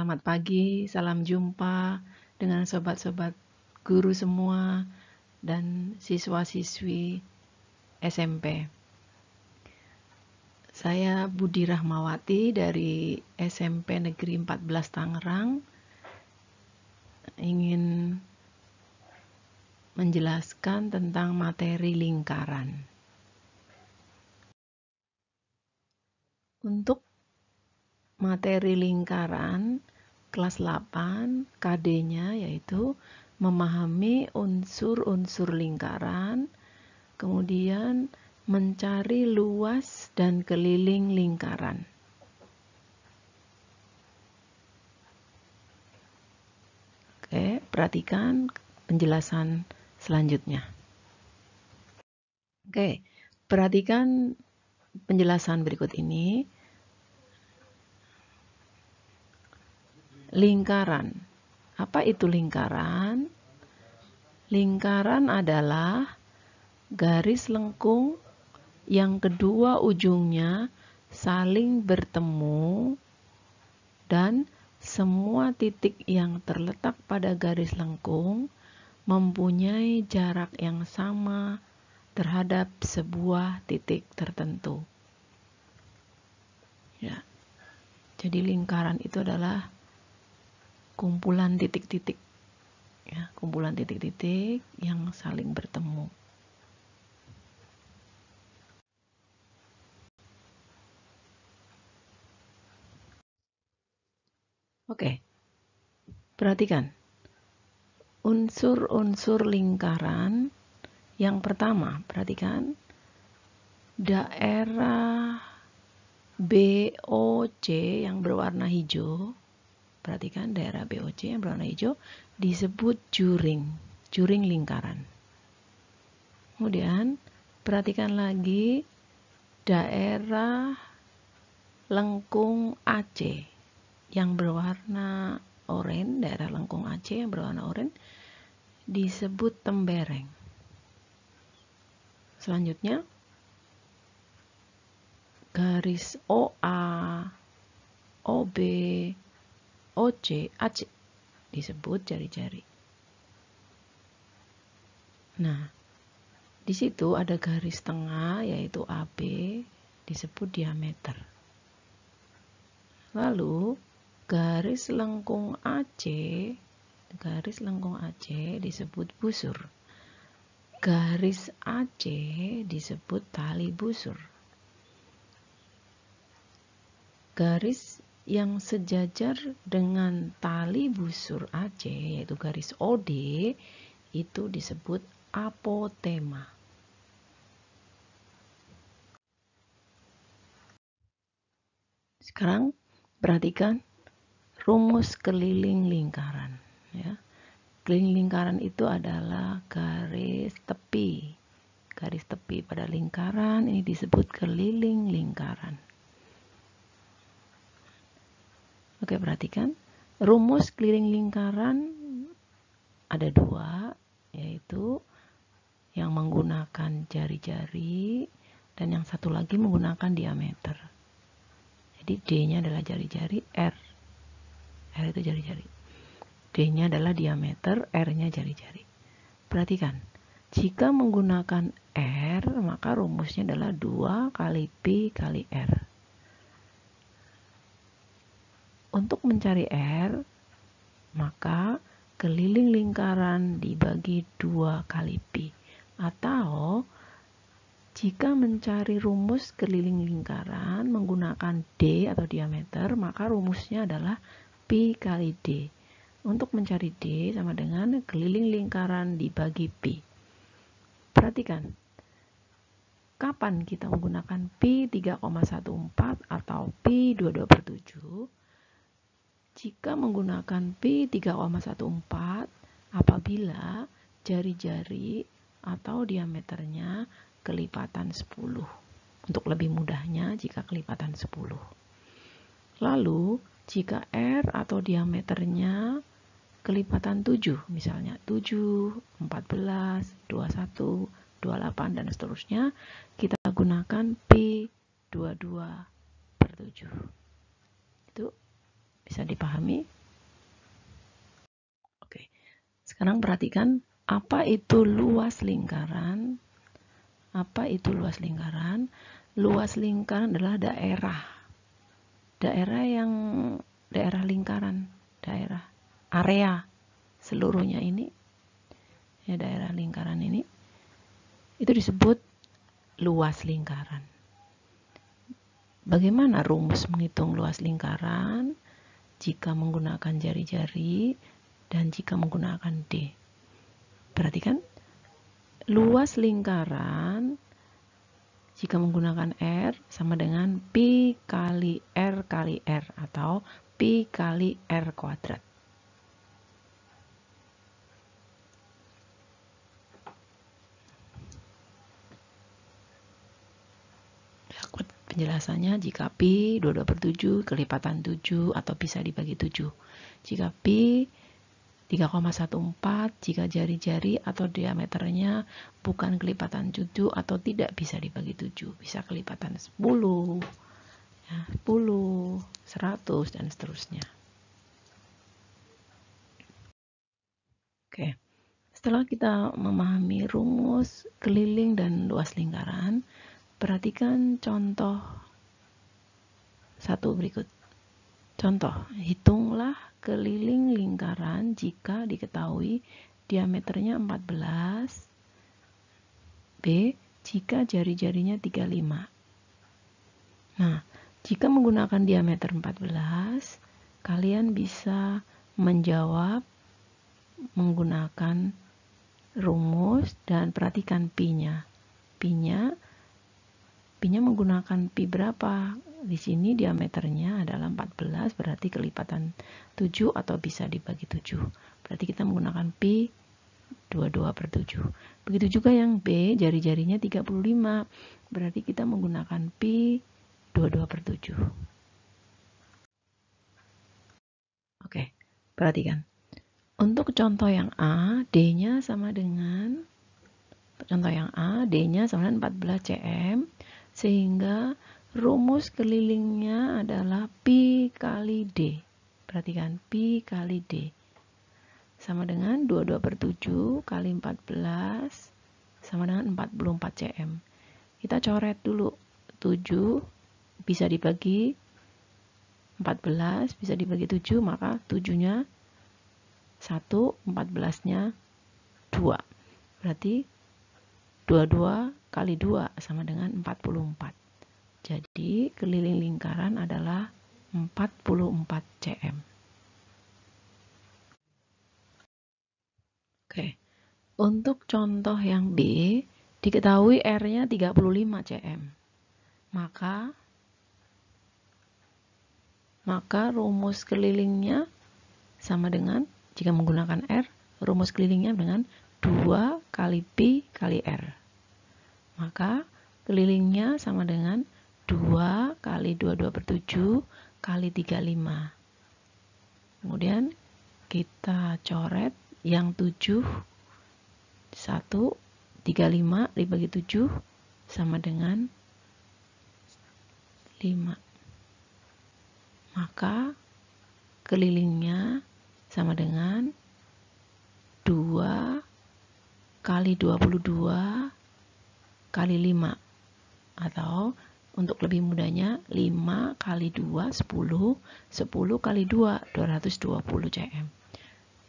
Selamat pagi, salam jumpa dengan sobat-sobat guru semua dan siswa-siswi SMP. Saya Budi Rahmawati dari SMP Negeri 14 Tangerang, ingin menjelaskan tentang materi lingkaran. Untuk materi lingkaran kelas 8, KD-nya yaitu memahami unsur-unsur lingkaran, kemudian mencari luas dan keliling lingkaran. Oke, perhatikan penjelasan selanjutnya. Oke, perhatikan penjelasan berikut ini. Lingkaran. Apa itu lingkaran? Lingkaran adalah garis lengkung yang kedua ujungnya saling bertemu dan semua titik yang terletak pada garis lengkung mempunyai jarak yang sama terhadap sebuah titik tertentu. Ya. Jadi lingkaran itu adalah kumpulan titik-titik, ya, kumpulan titik-titik yang saling bertemu. Oke, perhatikan unsur-unsur lingkaran. Yang pertama, perhatikan daerah BOC yang berwarna hijau. Perhatikan daerah BOC yang berwarna hijau disebut juring lingkaran. Kemudian perhatikan lagi daerah lengkung AC yang berwarna oranye, daerah lengkung AC yang berwarna oranye disebut tembereng. Selanjutnya garis OA, OB, OC, AC disebut jari-jari. Nah, di situ ada garis tengah yaitu AB disebut diameter. Lalu garis lengkung AC disebut busur. Garis AC disebut tali busur. Garis yang sejajar dengan tali busur AC yaitu garis OD itu disebut apotema. Sekarang perhatikan rumus keliling lingkaran, ya. Keliling lingkaran itu adalah garis tepi. Garis tepi pada lingkaran ini disebut keliling lingkaran. Oke, perhatikan rumus keliling lingkaran ada dua, yaitu yang menggunakan jari-jari dan yang satu lagi menggunakan diameter. Jadi D-nya adalah jari-jari, R itu jari-jari. D-nya adalah diameter, R-nya jari-jari. Perhatikan, jika menggunakan R, maka rumusnya adalah 2 kali Pi kali R. Untuk mencari R, maka keliling lingkaran dibagi 2 kali Pi. Atau, jika mencari rumus keliling lingkaran menggunakan D atau diameter, maka rumusnya adalah Pi kali D. Untuk mencari D sama dengan keliling lingkaran dibagi Pi. Perhatikan, kapan kita menggunakan Pi 3,14 atau Pi 22/7? Jika menggunakan Pi 3,14 apabila jari-jari atau diameternya kelipatan 10. Untuk lebih mudahnya jika kelipatan 10. Lalu jika R atau diameternya kelipatan 7, misalnya 7, 14, 21, 28 dan seterusnya, kita gunakan Pi 22/7. Itu bisa dipahami? Sekarang perhatikan apa itu luas lingkaran. Apa itu luas lingkaran? Luas lingkaran adalah daerah. Daerah lingkaran, daerah area seluruhnya ini, ya, daerah lingkaran ini itu disebut luas lingkaran. Bagaimana rumus menghitung luas lingkaran? Jika menggunakan jari-jari dan jika menggunakan D. Perhatikan, luas lingkaran jika menggunakan R sama dengan Pi kali R atau Pi kali R kuadrat. Penjelasannya, jika Pi 22/7 kelipatan 7 atau bisa dibagi 7. Jika Pi 3,14 jika jari-jari atau diameternya bukan kelipatan 7 atau tidak bisa dibagi 7, bisa kelipatan 10, ya, 10, 100 dan seterusnya. Oke. Setelah kita memahami rumus keliling dan luas lingkaran, perhatikan contoh satu berikut. Contoh, hitunglah keliling lingkaran jika diketahui diameternya 14, B, jika jari-jarinya 35. Nah, jika menggunakan diameter 14, kalian bisa menjawab menggunakan rumus dan perhatikan pi-nya. Pi-nya menggunakan pi berapa? Di sini diameternya adalah 14, berarti kelipatan 7 atau bisa dibagi 7. Berarti kita menggunakan pi 22/7. Begitu juga yang B, jari-jarinya 35. Berarti kita menggunakan pi 22/7. Oke, perhatikan. Untuk contoh yang A, D-nya sama dengan D-nya sama dengan 14 cm, sehingga rumus kelilingnya adalah pi kali D. Perhatikan, pi kali D sama dengan 22/7 kali 14 sama dengan 44 cm. Kita coret dulu, 7 bisa dibagi 14 bisa dibagi 7, maka 7-nya 1, 14-nya 2. Berarti 22 kali 2 sama dengan 44. Jadi keliling lingkaran adalah 44 cm. Oke. Untuk contoh yang B, diketahui R-nya 35 cm. Maka rumus kelilingnya sama dengan, jika menggunakan R, rumus kelilingnya dengan 2 kali pi kali R. Maka kelilingnya sama dengan 2 kali 22/7 kali 35. Kemudian kita coret yang 7, 1, 35 dibagi 7 sama dengan 5. Maka kelilingnya sama dengan 2 kali 22 kali 5, atau untuk lebih mudahnya 5 kali 2 10, 10 kali 2 220 cm.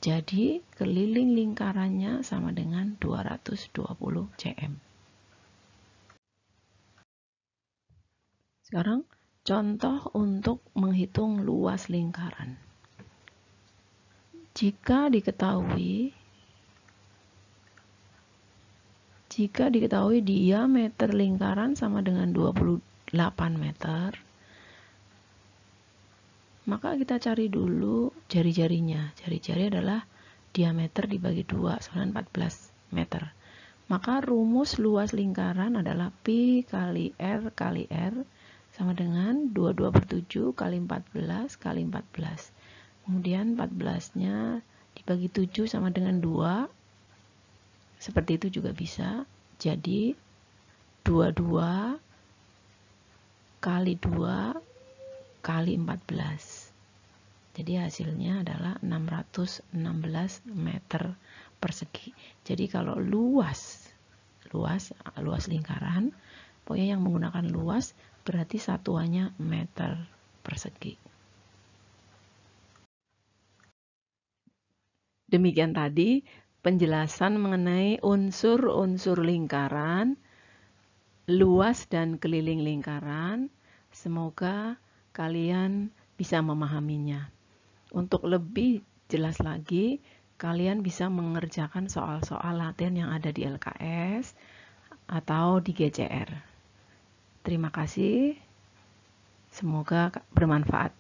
Jadi keliling lingkarannya sama dengan 220 cm. Sekarang contoh untuk menghitung luas lingkaran. Jika diketahui diameter lingkaran sama dengan 28 meter, maka kita cari dulu jari-jarinya. Jari-jari adalah diameter dibagi 2 sama dengan 14 meter. Maka rumus luas lingkaran adalah pi kali R sama dengan 22/7 kali 14 kali 14. Kemudian 14-nya dibagi 7 sama dengan 2. Seperti itu juga bisa. Jadi 22 kali 2 kali 14. Jadi hasilnya adalah 616 meter persegi. Jadi kalau luas lingkaran, pokoknya yang menggunakan luas berarti satuannya meter persegi. Demikian tadi penjelasan mengenai unsur-unsur lingkaran, luas dan keliling lingkaran. Semoga kalian bisa memahaminya. Untuk lebih jelas lagi, kalian bisa mengerjakan soal-soal latihan yang ada di LKS atau di GCR. Terima kasih. Semoga bermanfaat.